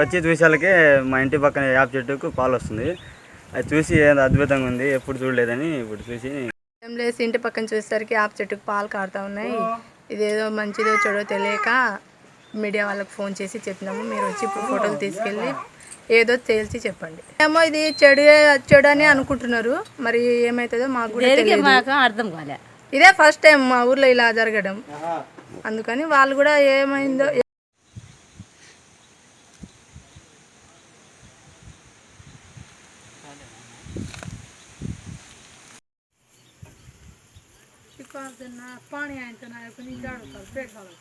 వచ్చి చూసేళ్ళకే మా ఇంటి పక్కన వేప చెట్టుకు పాలు వస్తుంది. అది చూసి ఏదో అద్భుతంగా ఉంది, ఎప్పుడు చూడలేదని ఇప్పుడు చూసి ఏం లేదు, ఇంటి పక్కన చూసేసరికి వేప చెట్టుకు పాలు కారుతూ ఉన్నాయి. ఇదేదో మంచిదో చెడో తెలియక మీడియా వాళ్ళకి ఫోన్ చేసి చెప్పినాము. మీరు వచ్చి ఇప్పుడు ఫోటోలు తీసుకెళ్ళి ఏదో తేల్చి చెప్పండి. ఏమో ఇది చెడు అని అనుకుంటున్నారు, మరి ఏమవుతుందో మాకు కూడా తెలియదు, అర్థం కాలే. ఇదే ఫస్ట్ టైం మా ఊర్లో ఇలా జరగడం, అందుకని వాళ్ళు కూడా ఏమైందో पानी आए तो ना झाड़ू कर पेट वाला